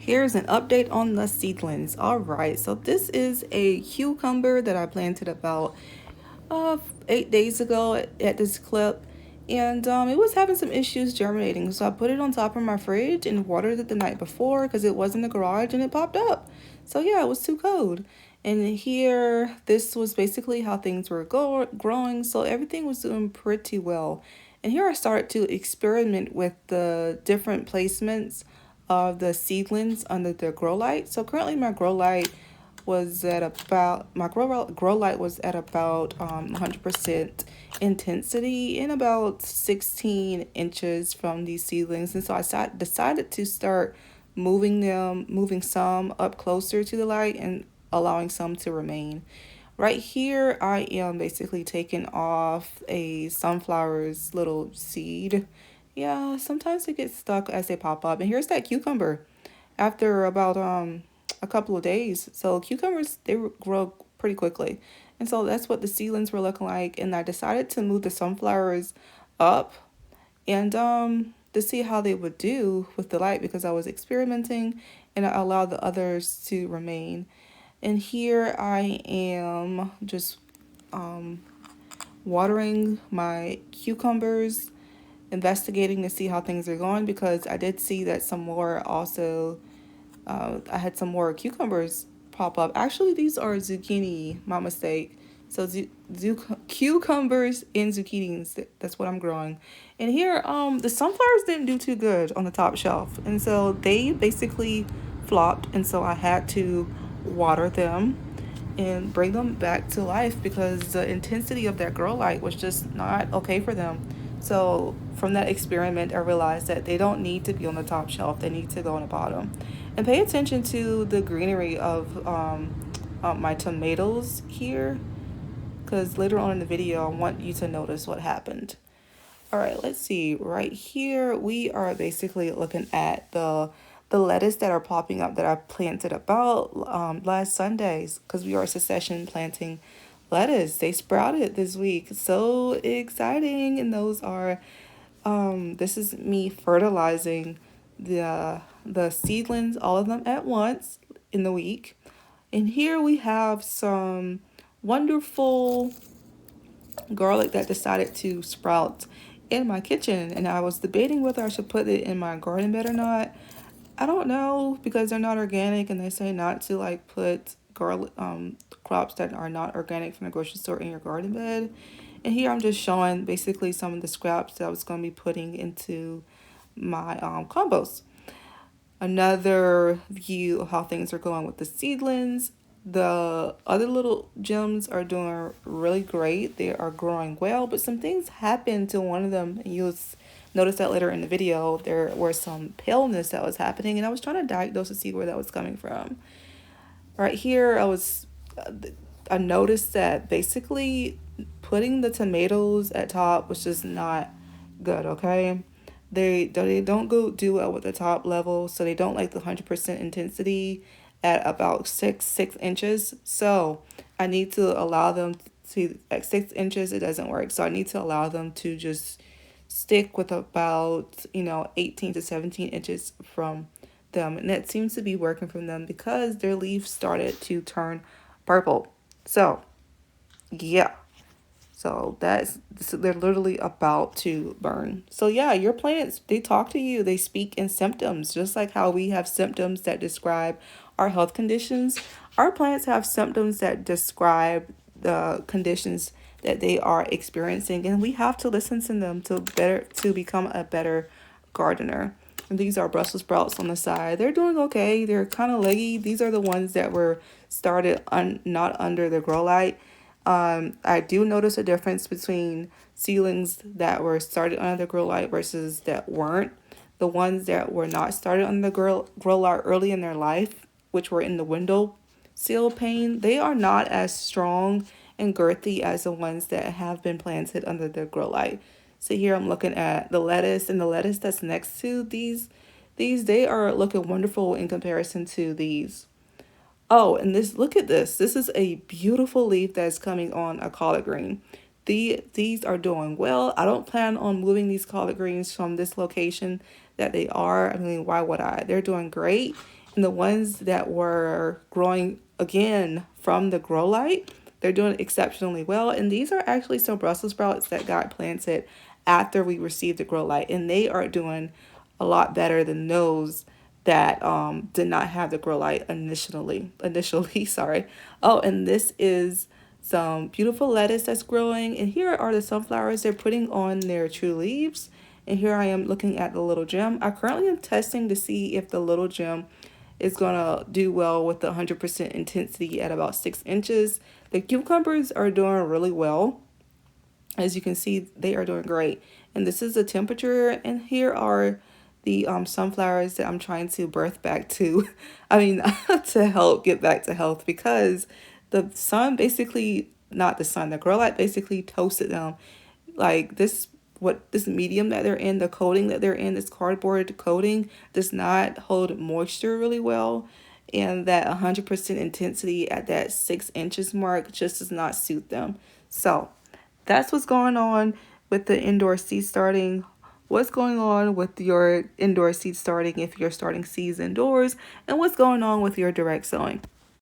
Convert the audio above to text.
Here's an update on the seedlings. All right, so this is a cucumber that I planted about 8 days ago at this clip, and it was having some issues germinating. So I put it on top of my fridge and watered it the night before because it was in the garage and it popped up. So yeah, it was too cold. And here, this was basically how things were growing. So everything was doing pretty well. And here I started to experiment with the different placements of the seedlings under the grow light. So currently my grow light was at about my grow light was at about 100% intensity and about 16 inches from these seedlings, and so I decided to start moving some up closer to the light and allowing some to remain. Right here, I am basically taking off a sunflower's little seed. Yeah, sometimes it gets stuck as they pop up. And here's that cucumber after about a couple of days. So cucumbers, they grow pretty quickly. And so that's what the seedlings were looking like. And I decided to move the sunflowers up and to see how they would do with the light because I was experimenting, and I allowed the others to remain. And here I am just um, watering my cucumbers, investigating to see how things are going because I did see that some more also, I had some more cucumbers pop up. Actually, these are zucchini, my mistake. So cucumbers and zucchinis, that's what I'm growing. And here, the sunflowers didn't do too good on the top shelf. And so they basically flopped. And so I had to water them and bring them back to life because the intensity of that grow light was just not okay for them. So from that experiment, I realized that they don't need to be on the top shelf; they need to go on the bottom. And pay attention to the greenery of my tomatoes here, because later on in the video, I want you to notice what happened. All right, let's see. Right here, we are basically looking at the lettuce that are popping up that I planted about last Sundays because we are succession planting lettuce. They sprouted this week. So exciting. And those are this is me fertilizing the seedlings, all of them at once in the week. And here we have some wonderful garlic that decided to sprout in my kitchen, and I was debating whether I should put it in my garden bed or not. I don't know because they're not organic, and they say not to like put garlic crops that are not organic from the grocery store in your garden bed. And here I'm just showing basically some of the scraps that I was going to be putting into my compost. Another view of how things are going with the seedlings. The other little gems are doing really great. They are growing well, but some things happened to one of them. And you'll notice that later in the video. There was some paleness that was happening, and I was trying to diagnose to see where that was coming from. Right here, I noticed that basically putting the tomatoes at top was just not good, okay? They don't go do well with the top level, so they don't like the 100% intensity at about 6 inches. So I need to allow them to at 6 inches it doesn't work. So I need to allow them to just stick with about 18 to 17 inches from them, and that seems to be working for them because their leaves started to turn purple. So yeah, so they're literally about to burn. So yeah, your plants, they talk to you. They speak in symptoms, just like how we have symptoms that describe our health conditions. Our plants have symptoms that describe the conditions that they are experiencing, and we have to listen to them to become a better gardener. And these are Brussels sprouts on the side. They're doing okay. They're kind of leggy. These are the ones that were started not under the grow light. I do notice a difference between seedlings that were started under the grow light versus that weren't. The ones that were not started on the grow light early in their life, which were in the window sill pane, they are not as strong and girthy as the ones that have been planted under the grow light. So here I'm looking at the lettuce, and the lettuce that's next to these they are looking wonderful in comparison to these. Oh, and look at this. This is a beautiful leaf that's coming on a collard green. These are doing well. I don't plan on moving these collard greens from this location that they are. I mean, why would I? They're doing great. And the ones that were growing again from the grow light, they're doing exceptionally well. And these are actually some Brussels sprouts that got planted after we received the grow light, and they are doing a lot better than those that did not have the grow light initially. Sorry. Oh, and this is some beautiful lettuce that's growing, and here are the sunflowers they're putting on their true leaves. And here I am looking at the little gem. I currently am testing to see if the little gem is gonna do well with the 100% intensity at about 6 inches. The cucumbers are doing really well. As you can see, they are doing great. And this is the temperature, and here are the sunflowers that I'm trying to birth back to. I mean, to help get back to health, because the sun basically, not the sun, the grow light basically toasted them. Like this medium that they're in, the coating that they're in, this cardboard coating does not hold moisture really well. And that 100% intensity at that 6 inches mark just does not suit them. So that's what's going on with the indoor seed starting. What's going on with your indoor seed starting if you're starting seeds indoors, and what's going on with your direct sowing.